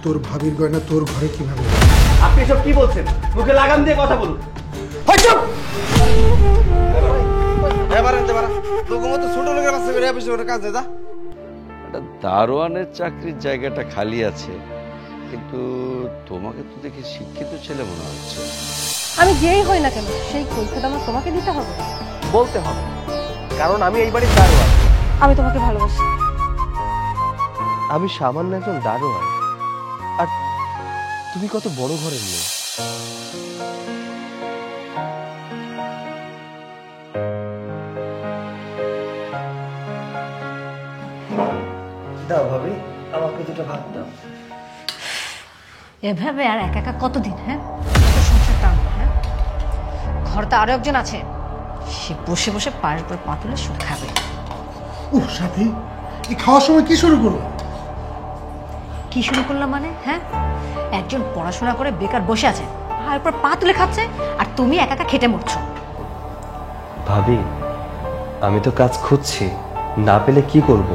তোর ভাবির গয়না তোর ঘরে কিভাবে? আপনি সব কি বলছেন? মুখে লাগাম দিয়ে কথা বলুন। চুপ! দারোয়ানের চাকরির জায়গাটা খালি আছে, কিন্তু তোমাকে তো দেখে শিক্ষিত ছেলে মনে হচ্ছে। আমি যেই হই না কেন সেই কৈফিয়ত আমার তোমাকে দিতে হবে? বলতে হবে, কারণ আমি এই বাড়ির দারোয়ান। আমি তোমাকে ভালোবাসি। আমি সামান্য একজন দারোয়ান, আর তুমি কত বড় ঘরের মেয়ে। দাও ভাবি, আমাকে দুটো ভাত দাও। এভাবে আর একা একা কতদিন? হ্যাঁ, সংসার টানবো? হ্যাঁ, ঘরতে আরো একজন আছে, সে বসে বসে পায়ের উপর পা তুলে শুধু খাবে। সাথী, এই খাওয়ার সময় কি শুরু করলো? কি শুরু করলাম মানে? হ্যাঁ, একজন পড়াশোনা করে বেকার বসে আছে, পায়ের উপর পা তুলে খাচ্ছে, আর তুমি একা একা খেটে মরছো। ভাবি, আমি তো কাজ খুঁজছি, না পেলে কি করব?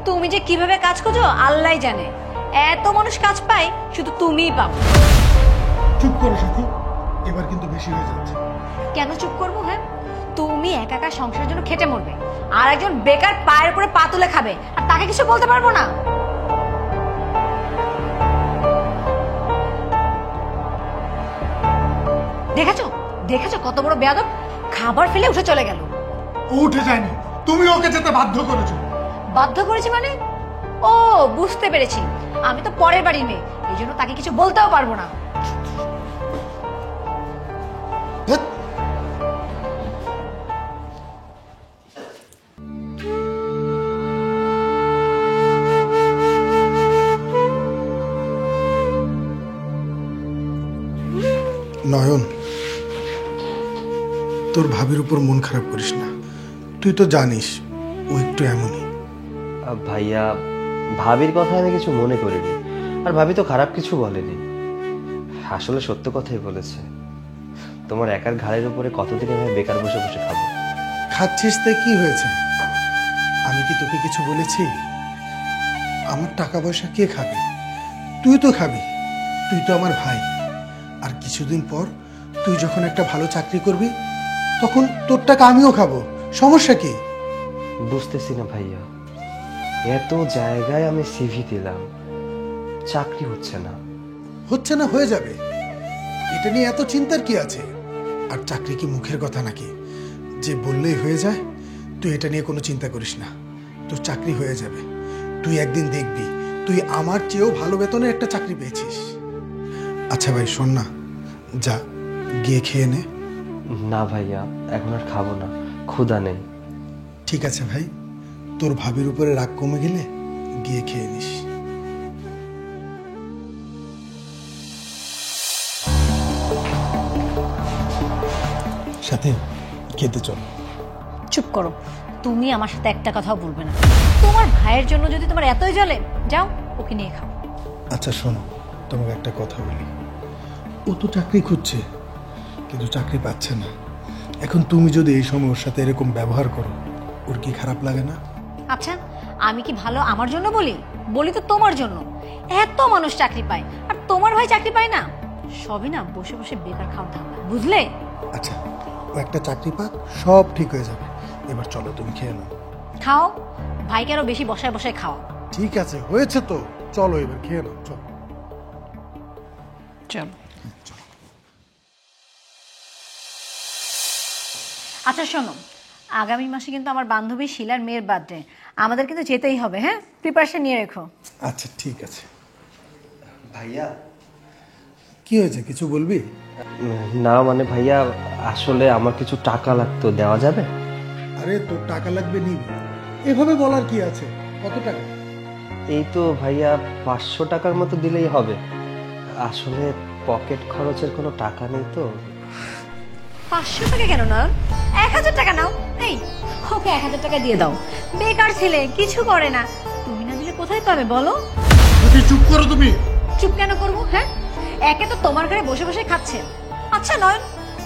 তুমি যে কিভাবে কাজ করছো আল্লাহই জানে। এত মানুষ কাজ পায়, শুধু তুমিই পাও। চুপ করো সাথী, এবার কিন্তু বেশি হয়ে যাচ্ছে। কেন চুপ করবো? হ্যাঁ, তুমি একা একা সংসারের জন্য খেটে মরবে, আর একজন বেকার পায়ের উপরে পা তুলে খাবে, আর তাকে কিছু বলতে পারবো না? দেখেছো দেখেছো কত বড় বেয়াদব, খাবার ফেলে উঠে চলে গেল। ও উঠে যায়নি, তুমি ওকে যেতে বাধ্য করেছো। বাধ্য করেছি মানে? ও, বুঝতে পেরেছি, আমি তো পরের বাড়ির মেয়ে, এই জন্য তাকে কিছু বলতেও পারবো না। ধ্যাৎ। নয়ন, তোর ভাবির উপর মন খারাপ করিস না। তুই তো জানিস ও একটু এমনই। ভাইয়া, ভাবির কথা আমি কিছু মনে করিনি, আর ভাবি তো খারাপ কিছু বলেনি। আসলে সত্য কথাই বলেছে। তোমার একার ঘাড়ের উপরে কতদিন আমি বেকার বসে বসে খাবো? খাচ্ছিস তাই কি হয়েছে? আমি কি তোকে কিছু বলেছি? আমার টাকা পয়সা কে খাবে? তুই তো খাবি, তুই তো আমার ভাই। আর কিছুদিন পর তুই যখন একটা ভালো চাকরি করবি, তখন তোর টাকা আমিও খাবো, সমস্যা কি? বুঝতেছি না ভাইয়া, এত জায়গায় আমি সিভি দিলাম, চাকরি হচ্ছে না। হচ্ছে না, হয়ে যাবে। এটা নিয়ে এত চিন্তার কি আছে? আর চাকরি কি মুখের কথা নাকি যে বললেই হয়ে যায়? তুই এটা নিয়ে কোনো চিন্তা করিস না, তোর চাকরি হয়ে যাবে। তুই একদিন দেখবি তুই আমার চেয়েও ভালো বেতনে একটা চাকরি পেয়েছিস। আচ্ছা ভাই শোন না, যা গিয়ে খেয়ে নে। না ভাইয়া, এখন আর খাবো না, ক্ষুধা নেই। ঠিক আছে ভাই, তোর ভাবির উপরে রাগ কমে গেলে গিয়ে খেয়ে নিস। সাথে খেতে চল। চুপ করো, তুমি আমার সাথে একটা কথাও বলবে না। তোমার ভাইয়ের জন্য যদি তোমার এতই জ্বলে, যাও ওকে নিয়ে খাও। আচ্ছা শোনো, তোমাকে একটা কথা বলি। ও তো চাকরি খুঁজছে, কিন্তু চাকরি পাচ্ছে না। এখন তুমি যদি এই সময় ওর সাথে এরকম ব্যবহার করো, ওর কি খারাপ লাগে না? আচ্ছা, আমি কি ভালো আমার জন্য বলি? বলি তো তোমার জন্য। এত মানুষ চাকরি পায়, আর তোমার ভাই চাকরি পায় না। সবই না বসে বসে বেকার খাওয়া ধান্দা, বুঝলে? আচ্ছা, ও একটা চাকরি পাক, সব ঠিক হয়ে যাবে। এবার চলো, তুমি খেয়ে নাও। খাও, ভাইকে আরো বেশি বসায় বসায় খাওয়া। ঠিক আছে, হয়েছে তো, চলো এবার খেয়ে নাও, চলো। চলো। আচ্ছা শোনো, আগামী মাসে কিন্তু আমার বান্ধবী শিলার মেয়ের বার্থডে, আমাদের কিন্তু যেতেই হবে। হ্যাঁ, প্রিপারেশন নিয়ে রেখো। আচ্ছা ঠিক আছে। ভাইয়া, কি হয়েছে, কিছু বলবি? না মানে ভাইয়া, আসলে আমার কিছু টাকা লাগতো, দেওয়া যাবে? আরে তোর টাকা লাগবে নিবি, এভাবে বলার কি আছে? কত টাকা? এই তো ভাইয়া 500 টাকার মতো দিলেই হবে। আসলে পকেট খরচের কোনো টাকা নেই তো। 500 টাকা কেন না, 1000 টাকা নাও। এই, ওকে 1000 টাকা দিয়ে দাও। বেকার ছেলে, কিছু করে না, তুমি না দিলে কোথায় পাবে বলো? চুপ করো তুমি। চুপ কেন করবো? হ্যাঁ, একে তো তোমার ঘরে বসে বসে খাচ্ছে। আচ্ছা নয়ন,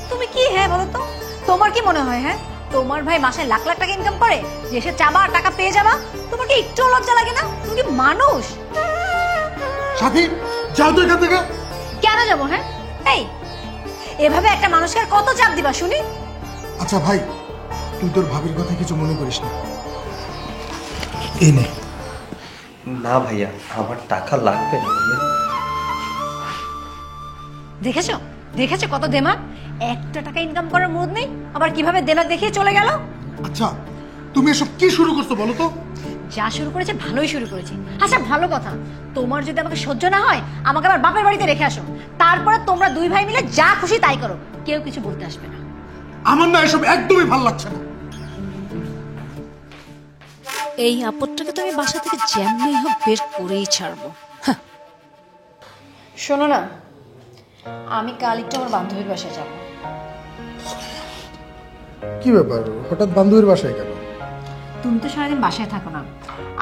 তুমি কি হ্যাঁ বলো তো, তোমার কি মনে হয় হ্যাঁ তোমার ভাই মাসে লাখ লাখ টাকা ইনকাম করে, যে সে চাবা আর টাকা পেয়ে যাবা? তোমার কি একটু লজ্জা লাগে না? তুমি কি মানুষ? সাথী, যাও তো এখান থেকে। কেন যাবো? হ্যাঁ, এই এভাবে একটা মানুষকে আর কত চাপ দিবা শুনি? আচ্ছা ভাই, তুই তোর ভাবির কথা কিছু মনে করিস না। এই নে। না ভাইয়া, আমার টাকা লাগবে না ভাইয়া। দেখেছো দেখেছো কত দেমাগ, একটা টাকা ইনকাম করার মুড নেই, আবার কিভাবে দেমাগ দেখিয়ে চলে গেল। আচ্ছা, তুমি এসব কি শুরু করছো বলো তো? যা শুরু করেছে ভালোই শুরু করেছে। আচ্ছা ভালো কথা, তোমার যদি আমাকে সহ্য না হয় আমাকে আবার বাপের বাড়িতে রেখে আসো, তারপরে তোমরা দুই ভাই মিলে যা খুশি তাই করো, কেউ কিছু বলতে আসবে না। আমার না এসব একদমই ভালো লাগছে না। এই আপদটাকে তো আমি বাসা থেকে যেমনি হোক বের করেই ছাড়বো। শোনো না, আমি কাল একটু আমার বান্ধবীর বাসায় যাব। কি ব্যাপার, হঠাৎ বান্ধবীর বাসায় কেন? তুমি তো সারাদিন বাসায় থাকো না,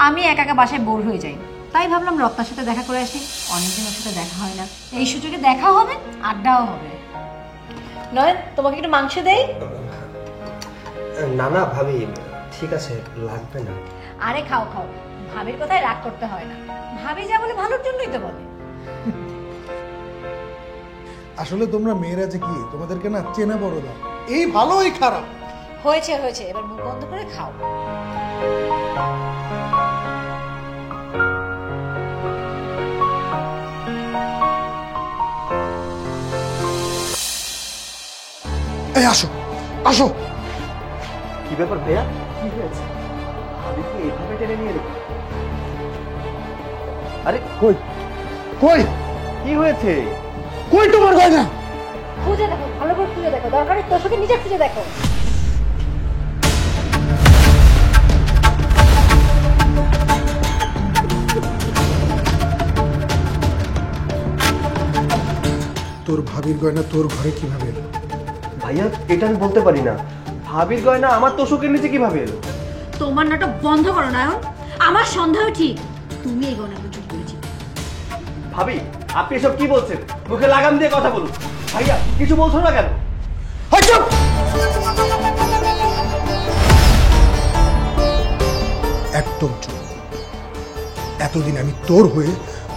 আমি একা একা বাসায় বোর হয়ে যাই, তাই ভাবলাম রত্নার সাথে দেখা করে আসি। অনেকদিন ওর সাথে দেখা হয় না, এই সুযোগে দেখাও হবে আড্ডাও হবে। নয় তোমাকে একটু মাংস দেই? না না ভাবি, ঠিক আছে, লাগবে না। আরে খাও খাও, ভাবির কথায় রাগ করতে হয় না, ভাবি যা বলে ভালোর জন্যই তো বলে। আসলে তোমরা মেয়েরা যে কি, তোমাদেরকে না চেনা বড় দাও, এই ভালো এই খারাপ। হয়েছে হয়েছে, এবার মুখ বন্ধ করে খাও। এই আসো আসো। কি ব্যাপার ভাইয়া, কি হয়েছে? আমি কি এভাবে টেনে নিয়ে এলি? আরে কই কই কি হয়েছে? কই তোমার গয়না? খুঁজে দেখো, ভালো করে খুঁজে দেখো, দরকার তোর সাথে নিজে খুঁজে দেখো। তোর ভাবির গয়না তোর ঘরে কিভাবে এলো? ভাইয়া এটা আমি বলতে পারি না। ভাবির গয়না আমার তোষকের নিচে কিভাবে এলো? তোমার নাটক বন্ধ করো নায়ন, আমার সন্দেহ ঠিক, তুমি এই গয়নাগুলো চুরি করেছি। ভাবি আপনি এসব কি বলছেন? মুখে লাগাম দিয়ে কথা বলুন। ভাইয়া কিছু বলছো না কেন? এই চুপ! একদম চুপ। এতদিন আমি তোর হয়ে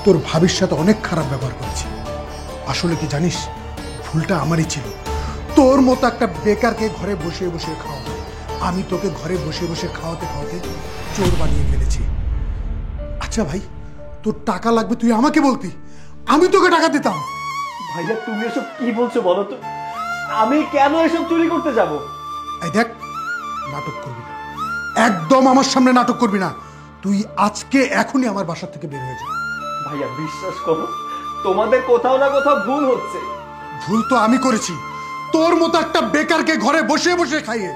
তোর ভাবির সাথে অনেক খারাপ ব্যবহার করেছি। আসলে কি জানিস, ভুলটা আমারই ছিল। তোর মতো একটা বেকারকে ঘরে বসে বসে খাওয়া, আমি তোকে ঘরে বসে বসে খাওয়াতে খাওয়াতে চোর বানিয়ে ফেলেছি। আচ্ছা ভাই, তোর টাকা লাগবে তুই আমাকে বলতি, আমি তোকে টাকা দিতাম। ভাইয়া তুমি এসব কি বলছো বলো তো? আমি কেন এসব চুরি করতে যাব? এই দেখ, নাটক করবি না, একদম আমার সামনে নাটক করবি না। তুই আজকে এখনই আমার বাসা থেকে বের হয়ে যা। ভাইয়া বিশ্বাস করো, তোমাদের কোথাও না কোথাও ভুল হচ্ছে। ভুল তো আমি করেছি, তোর মতো একটা বেকারকে ঘরে বসে বসে খাইয়ে।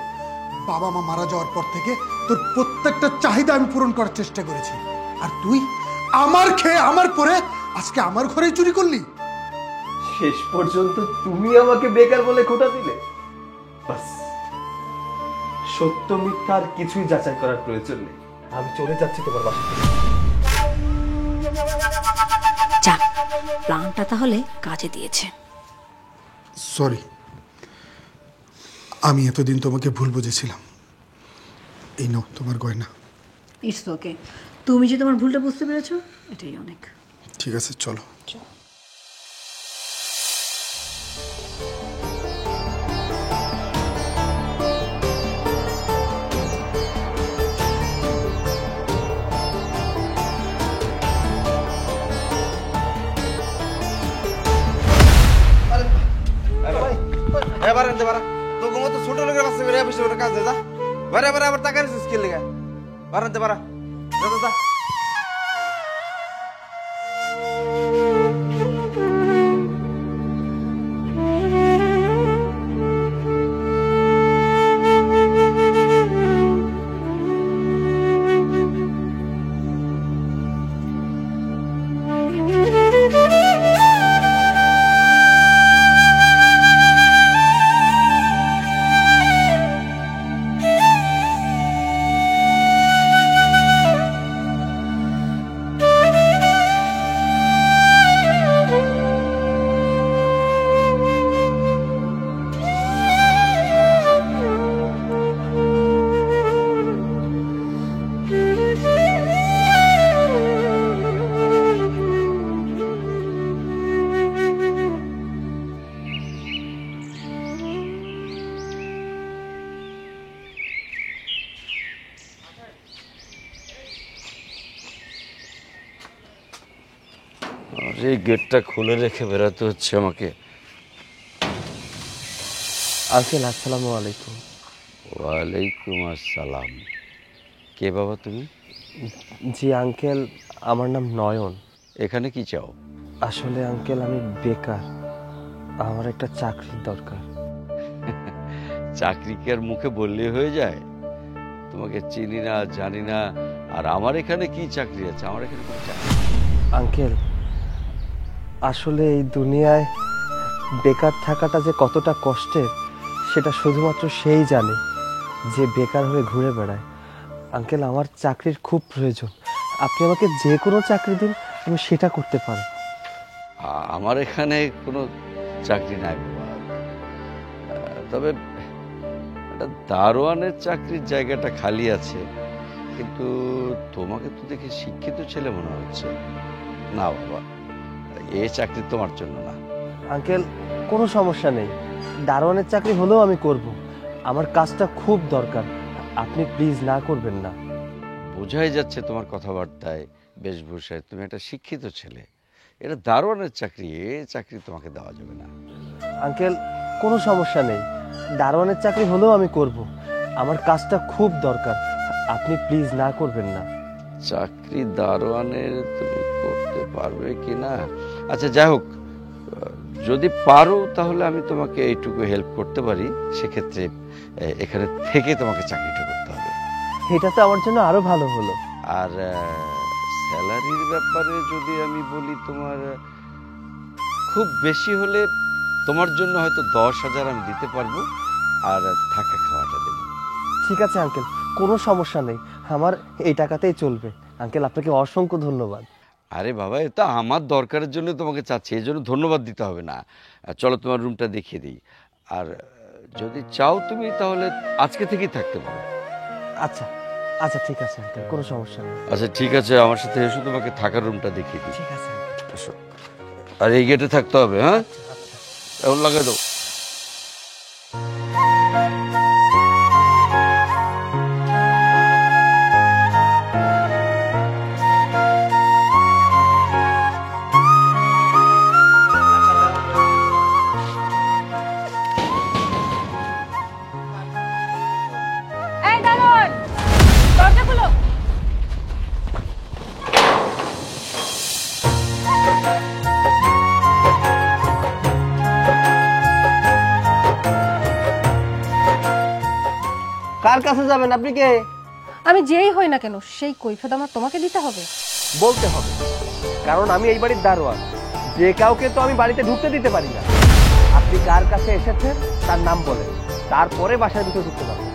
বাবা মা মারা যাওয়ার পর থেকে তোর প্রত্যেকটা চাহিদা আমি পূরণ করার চেষ্টা করেছি, আর তুই আমার খেয়ে আমার পরে আজকে আমার ঘরেই চুরি করলি। শেষ পর্যন্ত তুমি আমাকে বেকার বলে খোঁটা দিলে। বাস, সত্য মিথ্যা আর কিছুই যাচাই করার প্রয়োজন নেই। আমি চলে যাচ্ছি তোমার বাসা থেকে। যাক, প্ল্যানটা তাহলে কাজে দিয়েছে। সরি, আমি এতদিন তোমাকে ভুল বুঝেছিলাম। এই নাও তোমার গয়না। ইটস ওকে, তুমি যে তোমার ভুলটা বুঝতে পেরেছো এটাই অনেক। ঠিক আছে, চলো। এবার আনতে পারা তোর মতো ছোট লোকের বাচ্চা করে বসে ওর কাজ যা বারে বারে আবার টাকা রিসিস কে লেগে বার আনতে পারা যা যা যা আর এই গেটটা খুলে রেখে বেরোতে হচ্ছে আমাকে। আঙ্কেল আসসালামু আলাইকুম। ওয়ালাইকুম আসসালাম। কে বাবা তুমি? জি আঙ্কেল, আমার নাম নয়ন। এখানে কি চাও? আসলে আঙ্কেল আমি বেকার, আমার একটা চাকরির দরকার। চাকরি কি আর মুখে বললেই হয়ে যায়? তোমাকে চিনি না, জানি না, আর আমার এখানে কি চাকরি আছে? আমার এখানে কোনো চাকরি নেই। আঙ্কেল আসলে এই দুনিয়ায় বেকার থাকাটা যে কতটা কষ্টের সেটা শুধুমাত্র সেই জানে যে বেকার হয়ে ঘুরে বেড়ায়। আঙ্কেল আমার চাকরির খুব প্রয়োজন, আপনি আমাকে যে কোনো চাকরি দিন, আমি সেটা করতে পারব। আমার এখানে কোনো চাকরি নাই বাবা। তবে একটা দারোয়ানের চাকরির জায়গাটা খালি আছে, কিন্তু তোমাকে তো দেখে শিক্ষিত ছেলে মনে হচ্ছে। না বাবা, এই চাকরি তোমার জন্য না। আঙ্কেল কোনো সমস্যা নেই, দারোয়ানের চাকরি হলেও আমি করব, আমার কাজটা খুব দরকার, আপনি প্লিজ না করবেন না। বোঝাই যাচ্ছে তোমার কথাবার্তায়, বেশভূষায় তুমি একটা শিক্ষিত ছেলে। এটা দারোয়ানের চাকরি, এ চাকরি তোমাকে দেওয়া যাবে না। আঙ্কেল কোনো সমস্যা নেই, দারোয়ানের চাকরি হলেও আমি করব, আমার কাজটা খুব দরকার, আপনি প্লিজ না করবেন না। চাকরি দারোয়ানের তুমি করতে পারবে কি না? আচ্ছা যাই হোক, যদি পারো তাহলে আমি তোমাকে এইটুকু হেল্প করতে পারি। সেক্ষেত্রে এখানে থেকে তোমাকে চাকরিটা করতে হবে। এটা তো আমার জন্য আরো ভালো হলো। আর স্যালারির ব্যাপারে যদি আমি বলি, তোমার খুব বেশি হলে তোমার জন্য হয়তো 10,000 আমি দিতে পারবো, আর থাকা খাওয়াটা দেবো। ঠিক আছে আঙ্কেল, কোনো সমস্যা নেই, আমার এই টাকাতেই চলবে। আঙ্কেল আপনাকে অসংখ্য ধন্যবাদ। আরে বাবা, এটা আমার দরকারের জন্য তোমাকে চাচ্ছি, এই জন্য ধন্যবাদ দিতে হবে না। চলো তোমার রুমটা দেখিয়ে দিই। আর যদি চাও তুমি তাহলে আজকে থেকেই থাকতে পারো। আচ্ছা আচ্ছা ঠিক আছে আঙ্কেল, কোনো সমস্যা নেই। আচ্ছা ঠিক আছে, আমার সাথে এসো, তোমাকে থাকার রুমটা দেখিয়ে দিই। ঠিক আছে আঙ্কেল। এসো। আর এই গেটে থাকতে হবে, হ্যাঁ? এখন লাগাই দাও। এই দারোয়ান, দরজা খুলো। কার কাছে যাবেন, আপনি কে? আমি যেই হই না কেন সেই কৈফিয়ত আমার তোমাকে দিতে হবে? বলতে হবে, কারণ আমি এই বাড়ির দারোয়ান, যে কাউকে তো আমি বাড়িতে ঢুকতে দিতে পারি না। আপনি কার কাছে এসেছেন তার নাম বলেন, তারপরে বাসার ভিতরে ঢুকতে পারবেন।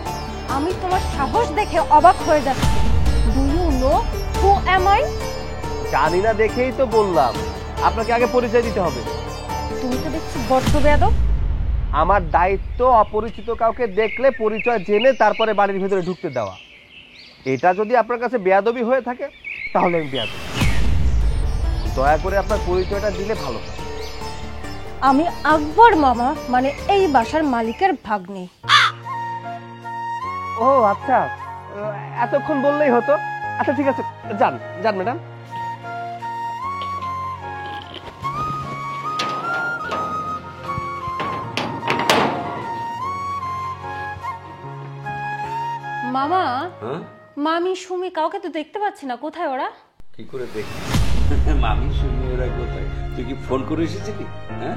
আমি তোমার সাহস দেখে অবাক হয়ে যাচ্ছি। Do you know who am I? জানি না দেখেই তো বললাম, আপনাকে আগে পরিচয় দিতে হবে। তুমি তো দেখছি বড্ড বেয়াদব। আমার দায়িত্ব অপরিচিত কাউকে দেখলে পরিচয় জেনে তারপরে বাড়ির ভিতরে ঢুকতে দেওয়া। এটা যদি আপনার কাছে বেয়াদবি হয়ে থাকে তাহলে আমি বেয়াদব। দয়া করে আপনার পরিচয়টা দিলে ভালো হয়। আমি আকবর মামা, মানে এই বাসার মালিকের ভাগ্নি। ও আচ্ছা, এতক্ষণ বললেই হতো। আচ্ছা ঠিক আছে, যান যান ম্যাডাম। মামা, হ্যাঁ, মামি সুমি কাউকে তো দেখতে পাচ্ছি না, কোথায় ওরা? কি করে দেখি? মামি সুমি ওরা কোথায়? তুই কি ফোন করে এসেছিলি? হ্যাঁ,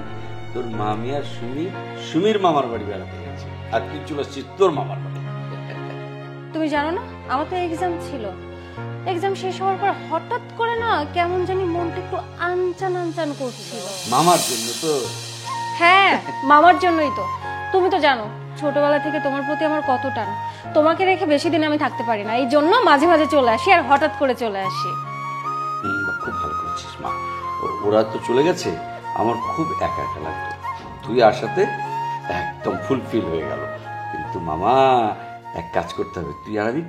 তোর মামি আর সুমির মামার বাড়ি বেড়াতে গেছে, আর তুই চলে আসছিস তোর মামার বাড়ি। তুমি জানো না আমার তো এক্সাম ছিল, এক্সাম শেষ হওয়ার পর হঠাৎ করে না কেমন জানি মনটা একটু আনচান আনচান করছিল। মামার জন্য তো? হ্যাঁ, মামার জন্যই তো। তুমি তো জানো ছোটবেলা থেকে তোমার প্রতি আমার কত টান। তোমাকে রেখে বেশি দিন আমি থাকতে পারি না, এই জন্য মাঝে মাঝে চলে আসি, আর হঠাৎ করে চলে আসি। খুব ভালো করেছিস মা। ওরা তো চলে গেছে, আমার খুব একা একা লাগতো। তুই আসাতে একদম ফুলফিল হয়ে গেল। কিন্তু মামা, এক কাজ করতে হবে, তুই আর আমি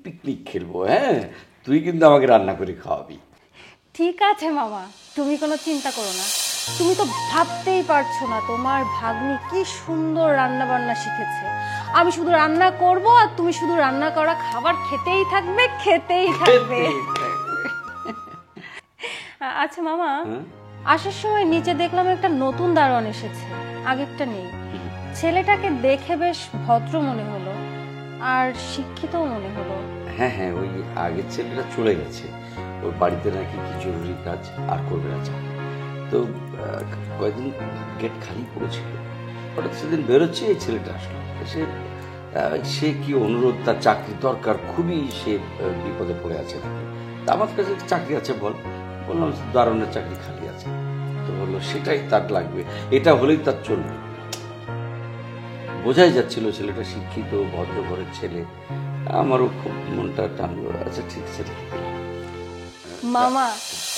পিকনিক খেলবো। হ্যাঁ, তুই কিন্তু আমাকে রান্না করে খাওয়াবি। ঠিক আছে মামা, তুমি কোনো চিন্তা করো না। তুমি তো ভাবতেই পারছো না তোমার ভাগ্নি কি সুন্দর রান্না বান্না শিখেছে। আমি শুধু রান্না করব আর তুমি শুধু রান্না করা খাবার খেতেই থাকবে, খেতেই থাকবে। আচ্ছা মামা, হ্যাঁ আসার সময় নিচে দেখলাম একটা নতুন দারোয়ান এসেছে, আগেরটা নেই। ছেলেটাকে দেখে বেশ ভদ্র মনে হলো আর শিক্ষিতও মনে হলো। হ্যাঁ হ্যাঁ, ওই আগের ছেলেটা চলে গেছে, ওর বাড়িতে নাকি কি জরুরি কাজ আর করবে না চায়। তো কয়েকদিন গেট খালি পড়েছিল, হঠাৎ সেদিন বেরোচ্ছে এই ছেলেটা আসলো। সে কি অনুরোধ, তার চাকরি দরকার, খুবই সে বিপদে পড়ে আছে নাকি। তা আমার কাছে চাকরি আছে বল, বললাম দারুণের চাকরি খালি আছে। তো বললো সেটাই তার লাগবে, এটা হলেই তার চলবে। বোঝাই যাচ্ছিল ছেলেটা শিক্ষিত ভদ্র ঘরের ছেলে, আমারও খুব মনটা টানলো। আচ্ছা ঠিক আছে ঠিক আছে। মামা,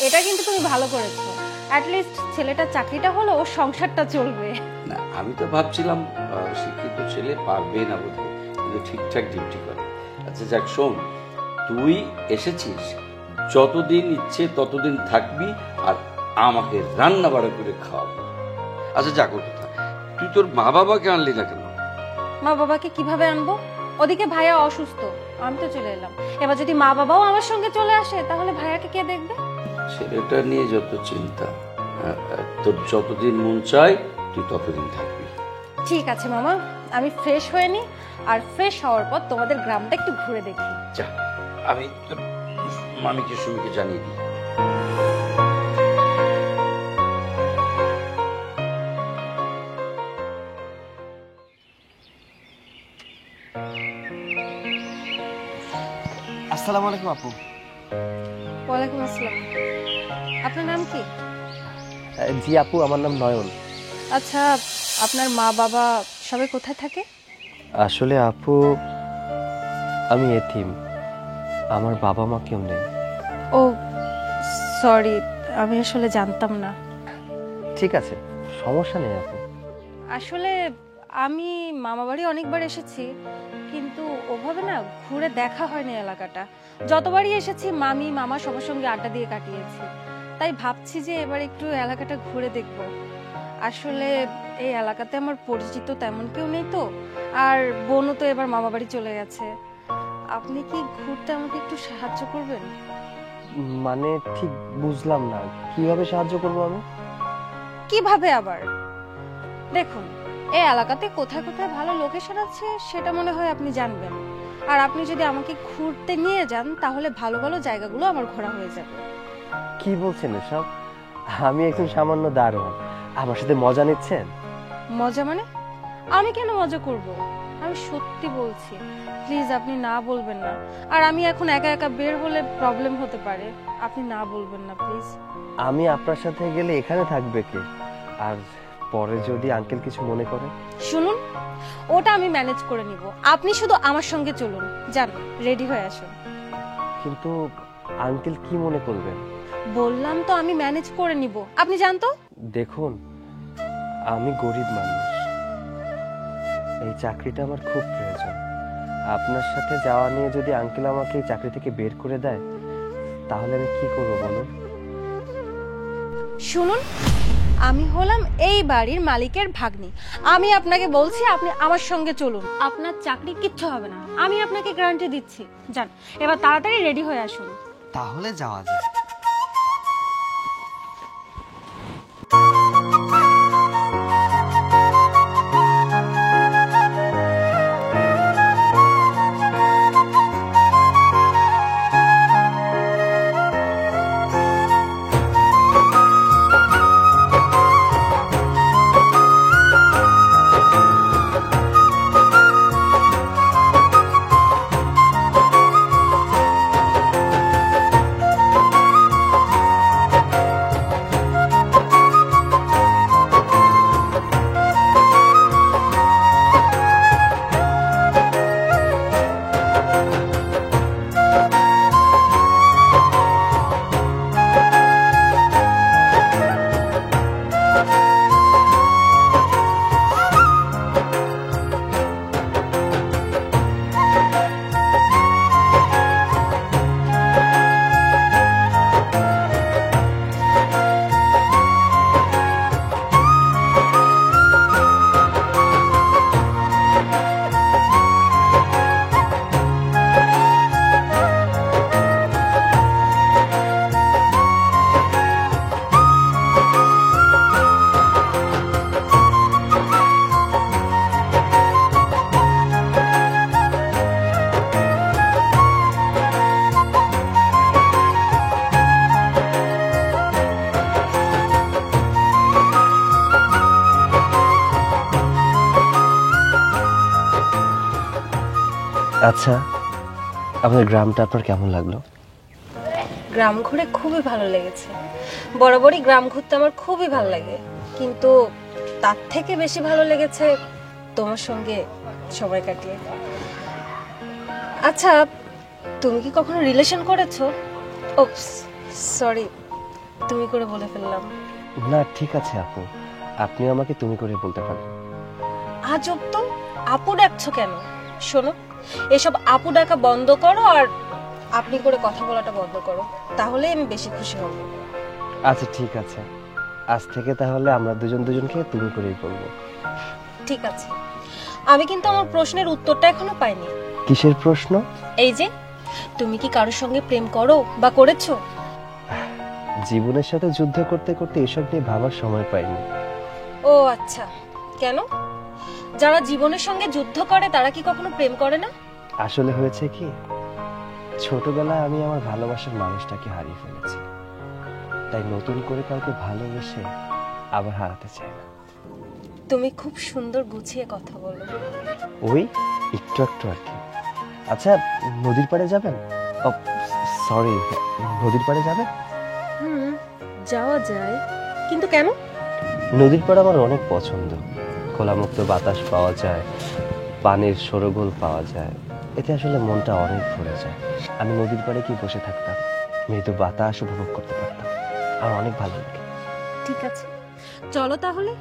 এটা কিন্তু তুমি ভালো করেছো। অ্যাটলিস্ট ছেলেটার চাকরিটা হলো, ওর সংসারটা চলবে। না আমি তো ভাবছিলাম শিক্ষিত ছেলে পারবে না বোধহয়, কিন্তু ঠিকঠাক ডিউটি করে। আচ্ছা যাক শোন, তুই এসেছিস, যতদিন ইচ্ছে ততদিন থাকবি আর আমাকে রান্না বাড়া করে খাওয়াবি। আচ্ছা যাক ওর কথা, তুই তোর মা বাবাকে আনলি না কেন? মা বাবাকে কিভাবে আনবো? ওদিকে ভাইয়া অসুস্থ, আমি তো চলে এলাম। এবার যদি মা বাবাও আমার সঙ্গে চলে আসে, তাহলে ভাইয়াকে কে দেখবে? ছেলেটা নিয়ে যত চিন্তা, তোর যতদিন মন চায় তুই ততদিন থাকবি। ঠিক আছে মামা, আমি ফ্রেশ হয়ে নি, আর ফ্রেশ হওয়ার পর তোমাদের গ্রামটা একটু ঘুরে দেখি। যা, আমি তোর মামিকে সুমিকে জানিয়ে দিই। আসসালামু আলাইকুম আপু। ওয়ালাইকুম আসসালাম। আপনার নাম কি? জি আপু, আমার নাম নয়ন। আচ্ছা, আপনার মা বাবা সবাই কোথায় থাকে? আসলে আপু, আমি এতিম, আমার বাবা মা কেউ নেই। ও সরি, আমি আসলে জানতাম না। ঠিক আছে, সমস্যা নেই আপু। আসলে আমি মামা বাড়ি অনেকবার এসেছি, কিন্তু ওভাবে না ঘুরে দেখা হয়নি এলাকাটা। যতবারই এসেছি মামি মামা সবার সঙ্গে আড্ডা দিয়ে কাটিয়েছি, তাই ভাবছি যে এবার একটু এলাকাটা ঘুরে দেখব। আসলে এই এলাকাতে আমার পরিচিত তেমন কেউ নেই তো, আর বোনও তো এবার মামা বাড়ি চলে গেছে। আপনি কি ঘুরতে আমাকে একটু সাহায্য করবেন? মানে ঠিক বুঝলাম না, কিভাবে সাহায্য করবো আমি? কিভাবে আবার? দেখুন, এই এলাকাতে কোথায় কোথায় ভালো লোকেশন আছে সেটা মনে হয় আপনি জানবেন। আর আপনি যদি আমাকে ঘুরতে নিয়ে যান, তাহলে ভালো ভালো জায়গাগুলো আমার ঘোরা হয়ে যাবে। কি বলছেন এসব? আমি একজন সামান্য দারোয়ান, আমার সাথে মজা নিচ্ছেন? মজা মানে? আমি কেন মজা করব? আমি সত্যি বলছি, প্লিজ আপনি না বলবেন না। আর আমি এখন একা একা বের হলে প্রবলেম হতে পারে, আপনি না বলবেন না প্লিজ। আমি আপনার সাথে গেলে এখানে থাকবে কে? আর পরে যদি আঙ্কেল কিছু মনে করে? শুনুন, ওটা আমি ম্যানেজ করে নিব, আপনি শুধু আমার সঙ্গে চলুন। যান, রেডি হয়ে আসুন। কিন্তু আঙ্কেল কি মনে করবেন? বললাম তো আমি ম্যানেজ করে নিব, আপনি যান তো। দেখুন, আমি গরিব মানুষ, এই চাকরিটা আমার খুব প্রয়োজন। আপনার সাথে যাওয়া নিয়ে যদি আঙ্কেল আমাকে এই চাকরি থেকে বের করে দেয়, তাহলে আমি কি করব বলুন? শুনুন, আমি হলাম এই বাড়ির মালিকের ভাগ্নি। আমি আপনাকে বলছি, আপনি আমার সঙ্গে চলুন, আপনার চাকরি কিচ্ছু হবে না, আমি আপনাকে গ্যারান্টি দিচ্ছি। যান, এবার তাড়াতাড়ি রেডি হয়ে আসুন। তাহলে যাওয়া যায়। আচ্ছা, আমাদের গ্রামটা আপনার কেমন লাগলো? গ্রাম ঘুরে খুবই ভালো লেগেছে। বরাবরই গ্রাম ঘুরতে আমার খুবই ভালো লাগে, কিন্তু তার থেকে বেশি ভালো লেগেছে তোমার সঙ্গে সময় কাটিয়ে। আচ্ছা, তুমি কি কখনো রিলেশন করেছো? ও সরি, তুমি করে বলে ফেললাম। না ঠিক আছে আপু, আপনি আমাকে তুমি করে বলতে পারেন। আজব তো, আপু ডাকছো কেন? শোনো, এসব আপু ডাকা বন্ধ করো আর আপনি করে কথা বলাটা বন্ধ করো, তাহলেই আমি বেশি খুশি হব। আচ্ছা ঠিক আছে, আজ থেকে তাহলে আমরা দুজন দুজনকে তুমি করেই বলবো। ঠিক আছে। আমি কিন্তু আমার প্রশ্নের উত্তরটা এখনো পাইনি। কিসের প্রশ্ন? এই যে, তুমি কি কারোর সঙ্গে প্রেম করো বা করেছো? জীবনের সাথে যুদ্ধ করতে করতে এসব নিয়ে ভাবার সময় পাইনি। ও আচ্ছা, কেন? যারা জীবনের সঙ্গে যুদ্ধ করে তারা কি কখনো প্রেম করে না? আসলে হয়েছে কি, ছোটবেলায় আমি আমার ভালোবাসার মানুষটাকে হারিয়ে ফেলেছি, তাই নতুন করে কাউকে ভালোবেসে আবার হারাতে চাই না। তুমি খুব সুন্দর গুছিয়ে কথা বলো। ওই একটু একটু আর কি। আচ্ছা, নদীর পাড়ে যাবেন? সরি, নদীর পাড়ে যাবেন? যাওয়া যায়, কিন্তু কেন? নদীর পাড় আমার অনেক পছন্দ। খোলামুক্ত বাতাস পাওয়া যায়, পানির সরগোল পাওয়া যায়, এতে আসলে মনটা অনেক ভরে যায়। আমি নদীর পাড়ে কি বসে থাকতাম, মৃদু বাতাস উপভোগ করতে পারতাম, আমার অনেক ভালো লাগে। ঠিক আছে, চলো তাহলে।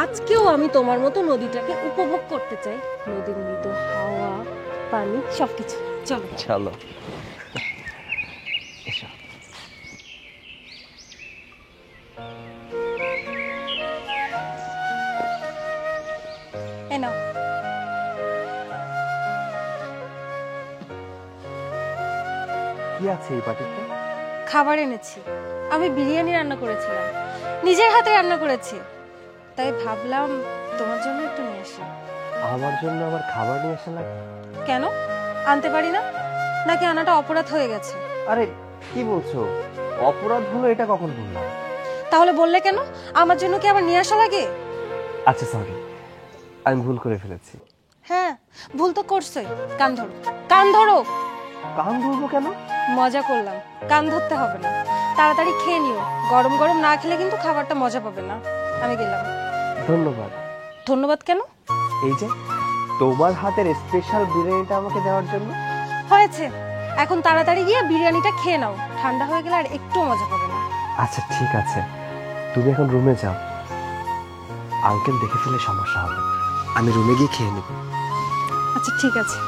আজকেও আমি তোমার মতো নদীটাকে উপভোগ করতে চাই। নদীর মৃদু হাওয়া, পানি, সবকিছু। চলো চলো এসো। এই নাও। কি আছে এই বাটিতে? খাবার এনেছি। আমি বিরিয়ানি রান্না করেছিলাম, নিজের হাতে রান্না করেছি, তাই ভাবলাম তোমার জন্য একটু নিয়ে আসি। আমার জন্য আবার খাবার নিয়ে আসা লাগে? কেন, আনতে পারি না? নাকি আনাটা অপরাধ হয়ে গেছে? আরে কি বলছো, অপরাধ হলো এটা কখন বললাম? তাহলে বললে কেন? আমার জন্য কি আবার নিয়ে আসা লাগে? আচ্ছা সরি, আমি ভুল করে ফেলেছি। হ্যাঁ, ভুল তো করছোই। কান ধরো, কান ধরো। কান ধরবো কেন? মজা করলাম, কান ধরতে হবে না। তাড়াতাড়ি খেয়ে নিও, গরম গরম না খেলে কিন্তু খাবারটা মজা পাবে না। আমি গেলাম। ধন্যবাদ। ধন্যবাদ কেন? এই যে তোমার হাতের স্পেশাল বিরিয়ানিটা আমাকে দেওয়ার জন্য। হয়েছে, এখন তাড়াতাড়ি গিয়ে বিরিয়ানিটা খেয়ে নাও, ঠান্ডা হয়ে গেলে আর একটু মজা পাবে না। আচ্ছা ঠিক আছে, তুমি এখন রুমে যাও, আঙ্কেল দেখে ফেলে সমস্যা হবে, আমি রুমে গিয়ে খেয়ে নেব। আচ্ছা ঠিক আছে।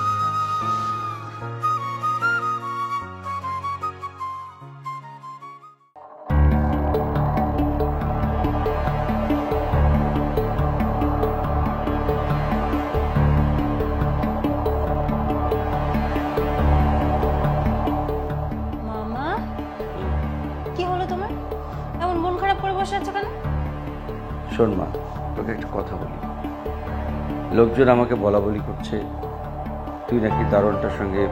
মামা, কি হলো তোমার? এমন মন খারাপ করে বসে আছো কেন? শোন মা, তোকে একটা কথা বলি। লোকজন আমাকে বলা বলি করছে তুই নাকি দারোয়ানটার সঙ্গে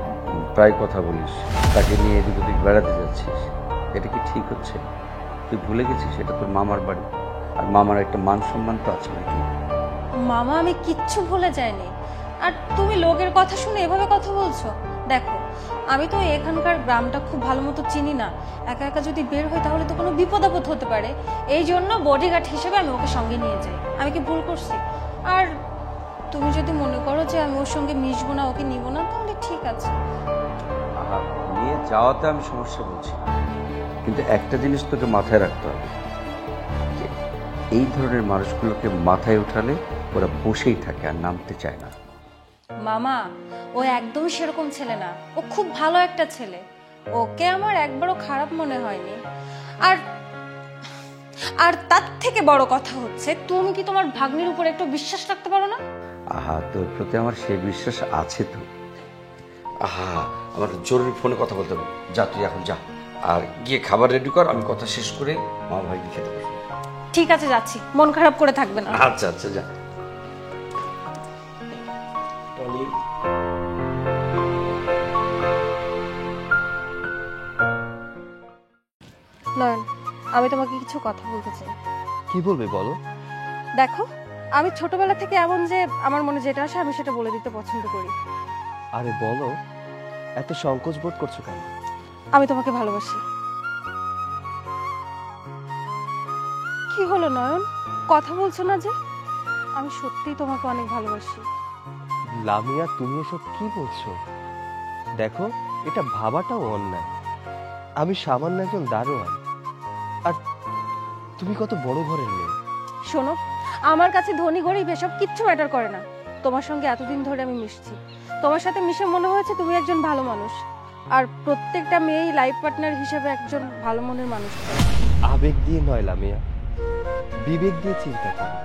প্রায় কথা বলিস, তাকে নিয়ে এদিক ওদিক বেড়াতে যাচ্ছিস। এটা কি ঠিক হচ্ছে? তুই ভুলে গেছিস এটা তোর মামার বাড়ি, আর মামার একটা মান সম্মান তো আছে নাকি? মামা, আমি কিচ্ছু ভুলে যাইনি। আর তুমি লোকের কথা শুনে এভাবে কথা বলছো? দেখো, আমি তো এখানকার গ্রামটা খুব ভালো মতো চিনি না। একা একা যদি বের হই তাহলে তো কোনো বিপদ আপদ হতে পারে। এই জন্য বডিগার্ড হিসেবে আমি ওকে সঙ্গে নিয়ে যাই। আমি কি ভুল করছি? আর তুমি যদি মনে করো যে আমি ওর সঙ্গে মিশবো না, ওকে নিব না, তাহলে ঠিক আছে। আহা, নিয়ে যাওয়াতে আমি সমস্যা বলছি না। কিন্তু একটা জিনিস তোকে মাথায় রাখতে হবে, যে এই ধরনের মানুষগুলোকে মাথায় উঠালে ওরা বসেই থাকে আর নামতে চায় না। মামা, ও একদম সেরকম ছেলে না, ও খুব ভালো একটা ছেলে। ওকে আমার একবারও খারাপ মনে হয়নি। আর আর তার থেকে বড় কথা হচ্ছে, তুমি কি তোমার ভাগ্নির উপর একটু বিশ্বাস রাখতে পারো না? আহা, তোর প্রতি আমার সেই বিশ্বাস আছে তো। আহা, আমার জরুরি ফোনে কথা বলতে হবে, যা তুই এখন যা, আর গিয়ে খাবার রেডি কর, আমি কথা শেষ করে মামা ভাইকে খেতে বসবো। ঠিক আছে, যাচ্ছি, মন খারাপ করে থাকবে না। আচ্ছা আচ্ছা, যা। নয়ন, আমি তোমাকে কিছু কথা বলতে চাই। কি বলবে বলো? দেখো, আমি ছোটবেলা থেকে এমন যে আমার মনে যেটা আসে আমি সেটা বলে দিতে পছন্দ করি। আরে বলো, এত সংকোচ বোধ করছো কেন? আমি তোমাকে ভালোবাসি। কি হলো নয়ন, কথা বলছো না যে? আমি সত্যিই তোমাকে অনেক ভালোবাসি। লামিয়া, তুমি এসব কি বলছো? দেখো, এটা ভাবাটাও অন্যায়। আমি সামান্য একজন দারোয়ান, আর তুমি কত বড় ঘরের মেয়ে। শোনো, আমার কাছে ধনী গরিব এসব কিচ্ছু ম্যাটার করে না। তোমার সঙ্গে এতদিন ধরে আমি মিশছি, তোমার সাথে মিশে মনে হয়েছে তুমি একজন ভালো মানুষ, আর প্রত্যেকটা মেয়েই লাইফ পার্টনার হিসেবে একজন ভালো মনের মানুষ। আবেগ দিয়ে নয় লামিয়া, বিবেক দিয়ে চিন্তা করো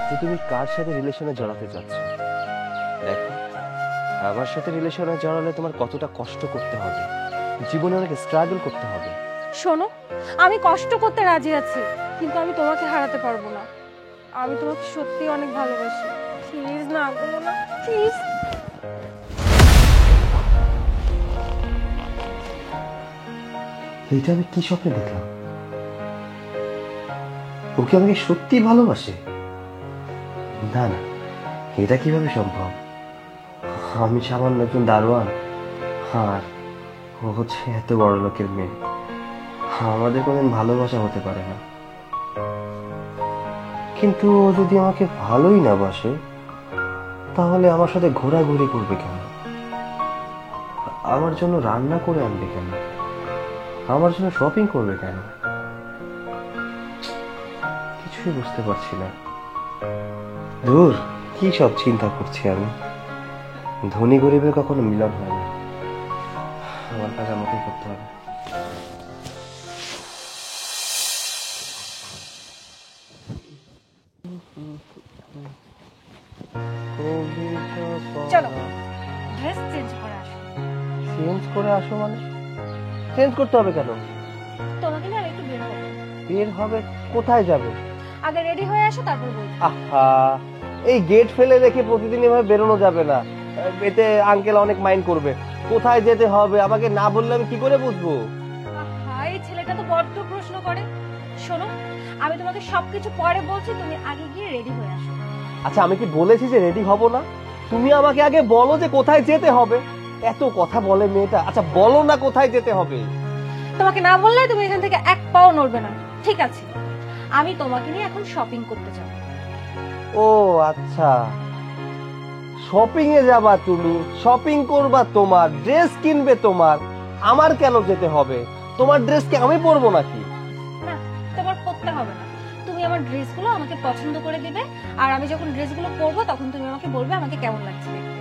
যে তুমি কার সাথে রিলেশনে জড়াতে চাচ্ছ। দেখো, আমার সাথে রিলেশনে জড়ালে তোমার কতটা কষ্ট করতে হবে, জীবনে অনেক স্ট্রাগল করতে হবে। শোনো, আমি কষ্ট করতে রাজি আছি, কিন্তু আমি তোমাকে হারাতে পারবো না। আমি তোমাকে সত্যি অনেক ভালোবাসি। প্লিজ না করো না, প্লিজ। এইটা আমি কি স্বপ্নে দেখলাম? ওকে আমাকে সত্যি ভালোবাসে? না না, এটা কিভাবে সম্ভব? আমি সামান্য একজন দারোয়ান, আর ও হচ্ছে এত বড় লোকের মেয়ে। আমাদের কোনদিন ভালোবাসা হতে পারে না। কিন্তু ও যদি আমাকে ভালোই না বাসে, তাহলে আমার সাথে ঘোরাঘুরি করবে কেন? আমার জন্য রান্না করে আনবে কেন? আমার জন্য শপিং করবে কেন? কিছুই বুঝতে পারছি না। দূর, কি সব চিন্তা করছি আমি। ধনী গরিবের কখনো মিলন হয় না। আমার কাজ আমাকেই করতে হবে। চলো, ড্রেস চেঞ্জ করে আসো। চেঞ্জ করে আসো মানে? চেঞ্জ করতে হবে কেন? তোমাকে না একটু বের হবে। বের হবে? কোথায় যাবে? আগে রেডি হয়ে আসো, তারপর বলবো। আহা, এই গেট ফেলে রেখে প্রতিদিন এভাবে বেরোনো যাবে না। এতে আঙ্কেল অনেক মাইন্ড করবে। কোথায় যেতে হবে আমাকে না বললে আমি কি করে বুঝবো? আহা, এই ছেলেটা তো বড্ড প্রশ্ন করে। শোনো, আমি তোমাকে সবকিছু পরে বলছি, তুমি আগে গিয়ে রেডি হয়ে আসো। আচ্ছা, আমি কি বলেছি যে রেডি হব না? তুমি আমাকে আগে বলো যে কোথায় যেতে হবে। এত কথা বলে মেয়েটা। আচ্ছা বলো না কোথায় যেতে হবে। তোমাকে না বললে তুমি এখান থেকে এক পাও নড়বে না। ঠিক আছে, আমি তোমাকে নিয়ে এখন শপিং করতে যাব। ও আচ্ছা, শপিং এ যাবা তুমি, শপিং করবা তোমার, ড্রেস কিনবে তোমার। আমার কেন যেতে হবে? তোমার ড্রেস কি আমি পরবো নাকি? না, তোমার পরতে হবে না। তুমি আমার ড্রেসগুলো আমাকে পছন্দ করে দিবে, আর আমি যখন ড্রেসগুলো পরবো তখন তুমি আমাকে বলবে আমাকে কেমন লাগছে দেখতে।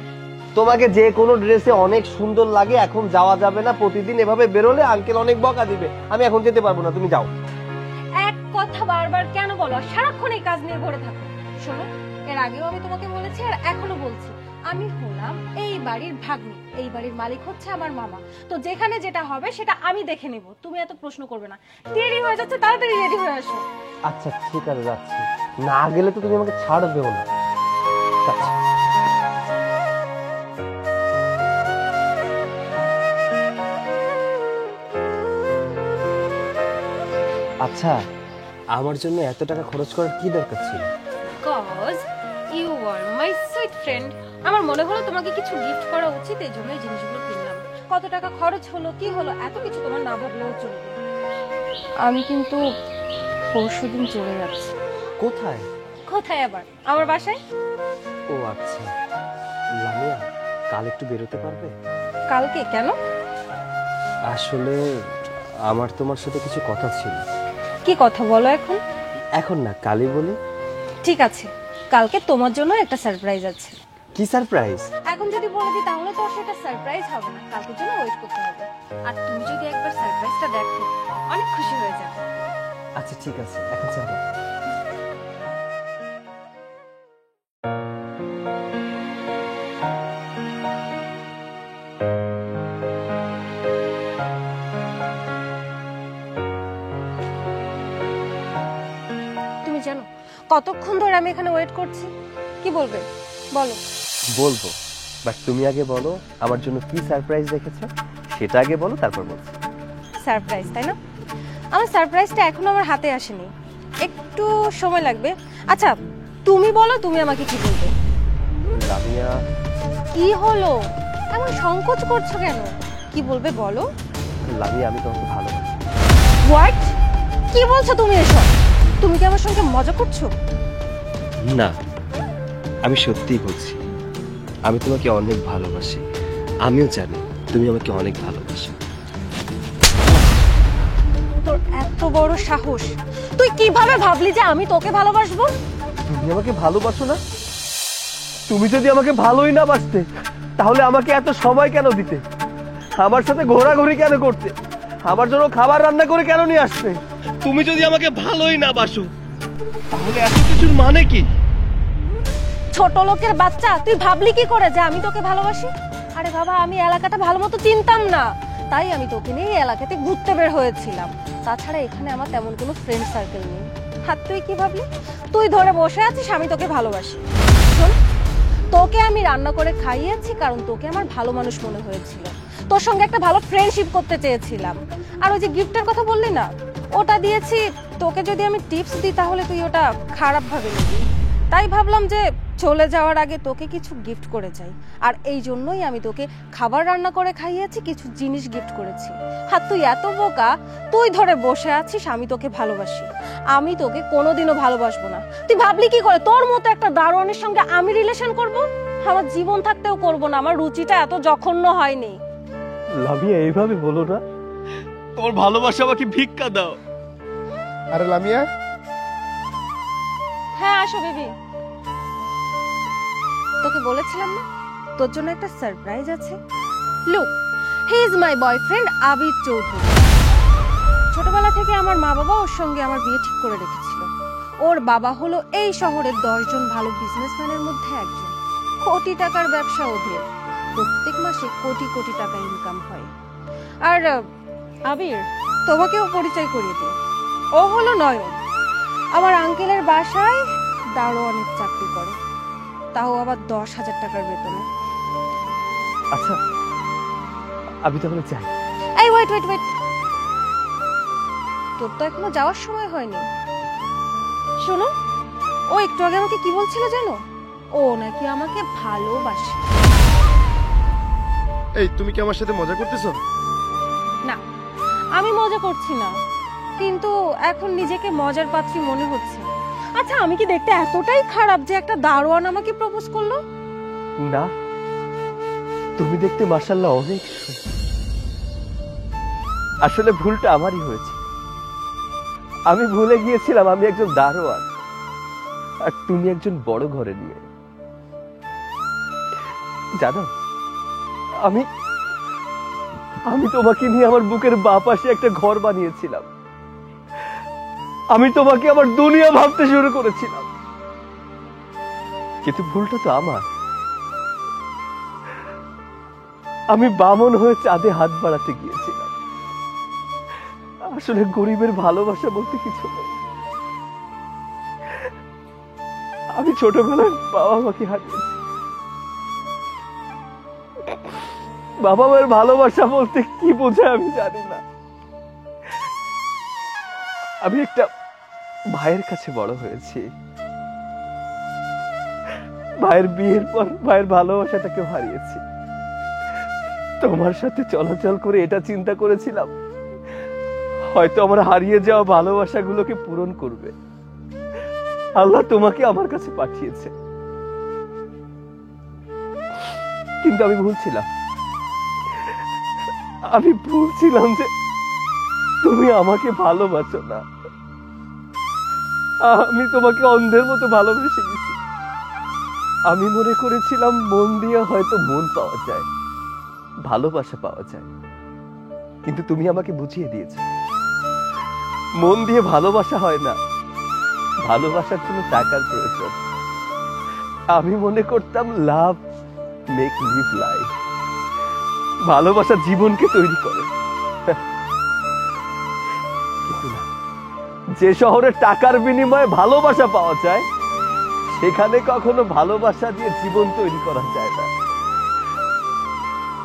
তোমাকে যে কোনো ড্রেসে অনেক সুন্দর লাগে। এখন যাওয়া যাবে না, প্রতিদিন এভাবে বেরোলে আঙ্কেল অনেক বকা দিবে। আমি এখন যেতে পারবো না, তুমি যাও। এক কথা বারবার কেন বলো? সারাক্ষণ এই কাজ নিয়ে ঘুরে থাকো। শোনো, এর আগেও আমি তোমাকে বলেছি আর এখনো বলছি, আমি হলাম এই বাড়ির ভাগ্নি, এই বাড়ির মালিক হচ্ছে আমার মামা। তো যেখানে যেটা হবে সেটা আমি দেখে নেব, তুমি এত প্রশ্ন করবে না। দেরি হয়ে যাচ্ছে, তাড়াতাড়ি রেডি হয়ে আসো। আচ্ছা ঠিক আছে, যাচ্ছি। না গেলে তো তুমি আমাকে ছাড়বেও না। যাচ্ছি। আচ্ছা, আমার জন্য এত টাকা খরচ করার কি দরকার ছিল? Cause you are my sweet friend. আমার মনে হলো তোমাকে কিছু গিফট করা উচিত, এই জন্য এই জিনিসগুলো কিনলাম। কত টাকা খরচ হলো কি হলো এত কিছু তোমার না ভাবলেও চলবে। আমি কিন্তু পরশুদিন চলে যাচ্ছি। কোথায়? কোথায় আবার? আমার বাসায়। ও আচ্ছা, লামিয়া, কাল একটু বেরোতে পারবে? কালকে? কেন? আসলে আমার তোমার সাথে কিছু কথা ছিল। কি কথা বলো এখন? এখন না, কালই বলি। ঠিক আছে, কালকে তোমার জন্য একটা সারপ্রাইজ আছে। কি সারপ্রাইজ? এখন যদি বলে দিই তাহলে তো সেটা সারপ্রাইজ হবে না, কালকের জন্য ওয়েট করতে হবে। আর তুমি যদি একবার সারপ্রাইজটা দেখো অনেক খুশি হয়ে যাবে। আচ্ছা ঠিক আছে, এখন চলো। তুমি জানো কতক্ষণ ধরে আমি এখানে ওয়েট করছি? কি বলবে বলো? বলবো, বাট তুমি আগে বলো আমার জন্য কি সারপ্রাইজ রেখেছো, সেটা আগে বলো, তারপর বলছি। সারপ্রাইজ, তাই না? আমার সারপ্রাইজটা এখনো আমার হাতে আসেনি, একটু সময় লাগবে। আচ্ছা তুমি বলো, তুমি আমাকে কি বলবে? লামিয়া, কি হলো? এমন সংকোচ করছো কেন? কি বলবে বলো। লামিয়া, আমি তোমাকে ভালোবাসি। হোয়াট? কি বলছো তুমি এসব? তুমি কি আমার সঙ্গে মজা করছো? না, আমি সত্যিই বলছি, আমি তোমাকে অনেক ভালোবাসি। আমিও জানি তুমি আমাকে অনেক ভালোবাসো। তোর এত বড় সাহস! তুই কিভাবে ভাবলি যে আমি তোকে ভালোবাসবো? তুমি আমাকে ভালোবাসো না? তুমি যদি আমাকে ভালোই না বাসতে, তাহলে আমাকে এত সময় কেন দিতে? আমার সাথে ঘোরাঘুরি কেন করতে? আমার জন্য খাবার রান্না করে কেন নিয়ে আসতে? তুমি যদি আমাকে ভালোই না বাসো, তাহলে এত কিছুর মানে কি? ছোট লোকের বাচ্চা, তুই ভাবলি কি করে যে আমি তোকে ভালোবাসি? আরে বাবা, আমি এলাকাটা ভালো মতো চিনতাম না, তাই আমি তোকে নিয়ে এই এলাকাতে ঘুরতে বের হয়েছিলাম। তাছাড়া এখানে আমার তেমন কোনো ফ্রেন্ড সার্কেল নেই। আর তুই কি ভাবলি? তুই ধরে বসে আছিস আমি তোকে ভালোবাসি। শোন, তোকে আমি রান্না করে খাইয়েছি কারণ তোকে আমার ভালো মানুষ মনে হয়েছিল। তোর সঙ্গে একটা ভালো ফ্রেন্ডশিপ করতে চেয়েছিলাম। আর ওই যে গিফটের কথা বললি না, ওটা দিয়েছি। তোকে যদি আমি টিপস দিই তাহলে তুই ওটা খারাপ ভাবে নিবি, তাই ভাবলাম যে চলে যাওয়ার আগে তোকে কিছু গিফট করে যাই। আর এই জন্যই আমি তোকে খাবার রান্না করে খাইয়েছি, কিছু জিনিস গিফট করেছি। আর তুই এত বোকা, তুই ধরে বসে আছিস আমি তোকে ভালোবাসি। আমি তোকে কোনোদিনও ভালোবাসবো না। তুই ভাবলি কি করে তোর মতো একটা দারোয়ানের সঙ্গে আমি রিলেশন করব? আমার জীবন থাকতেও করব না। আমার রুচিটা এত জঘন্য হয়নি। লামিয়া, এইভাবে বলো না। তোমার ভালোবাসা আমাকে ভিক্ষা দাও। আরে লামিয়া, হ্যাঁ আসো বেবি। তোকে বলেছিলাম না তোর জন্য একটা সারপ্রাইজ আছে। Look, he is my boyfriend Abid Chowdhury. ছোটবেলা থেকে আমার মা বাবা ওর সঙ্গে আমার বিয়ে ঠিক করে রেখেছিল। ওর বাবা হলো এই শহরের 10 জন ভালো বিজনেসম্যানের মধ্যে একজন। কোটি টাকার ব্যবসা ওদের, প্রত্যেক মাসে কোটি কোটি টাকা ইনকাম হয়। আর আবির, তোমাকেও পরিচয় করিয়ে দিই, ও হলো নয়ন। আমার আঙ্কেলের বাসায় দারোয়ানের চাকরি করে, তাও আবার 10,000 টাকার বেতনে। আচ্ছা, আমি তাহলে চাই। এই ওয়েট ওয়েট ওয়েট, তোর তো এখনো যাওয়ার সময় হয়নি। শোনো, ও একটু আগে আমাকে কি বলছিল জানো? ও নাকি আমাকে ভালোবাসে। এই, তুমি কি আমার সাথে মজা করতেছো? না, আমি মজা করছি না, কিন্তু এখন নিজেকে মজার পাত্রী মনে হচ্ছে। আচ্ছা, আমি কি দেখতে এতটাই খারাপ যে একটা দারোয়ান আমাকে প্রপোজ করলো? না, তুমি দেখতে মাশাআল্লাহ অনেক সুন্দর। আসলে ভুলটা আমারই হয়েছে। আমি ভুলে গিয়েছিলাম আমি একজন দারোয়ান আর তুমি একজন বড় ঘরের মেয়ে। জানো, আমি আমি তোমাকে নিয়ে আমার বুকের বাঁ পাশে একটা ঘর বানিয়েছিলাম। আমি তোমাকে আমার দুনিয়া ভাবতে শুরু করেছিলাম, কিন্তু ভুলটা তো আমার। আমি বামন হয়ে চাঁদে হাত বাড়াতে গিয়েছিলাম। আসলে গরিবের ভালোবাসা বলতে কিছু নেই। আমি ছোটবেলায় বাবা মাকে হারিয়েছি। বাবা মায়ের ভালোবাসা বলতে কি বোঝায় আমি জানি না। আমি একটা ভাইয়ের কাছে বড় হয়েছি। ভাইয়ের বিয়ের পর ভাইয়ের ভালোবাসাটাকে হারিয়েছি। তোমার সাথে চলাচল করে এটা চিন্তা করেছিলাম হয়তো আমার হারিয়ে যাওয়া ভালোবাসাগুলোকে পূরণ করবে। আল্লাহ তোমাকে আমার কাছে পাঠিয়েছে, কিন্তু আমি ভুলছিলাম যে তুমি আমাকে ভালোবাসো না। আমি তোমাকে অন্ধের মতো ভালোবেসে গেছি। আমি মনে করেছিলাম মন দিয়ে হয়তো মন পাওয়া যায়, ভালোবাসা পাওয়া যায়, কিন্তু তুমি আমাকে বুঝিয়ে দিয়েছো মন দিয়ে ভালোবাসা হয় না, ভালোবাসার জন্য টাকার প্রয়োজন। আমি মনে করতাম লাভ মেক লিভ লাইফ, ভালোবাসা জীবনকে তৈরি করে। কিন্তু না, যে শহরে টাকার বিনিময়ে ভালোবাসা পাওয়া যায় সেখানে কখনো ভালোবাসা দিয়ে জীবন তৈরি করা যায় না।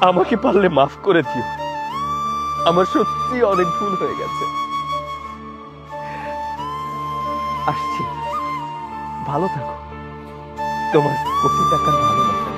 আমাকে পারলে মাফ করে দিও, আমার সত্যি অনেক ভুল হয়ে গেছে। আসছি, ভালো থাকো। তোমার কোটি টাকার ভালোবাসা।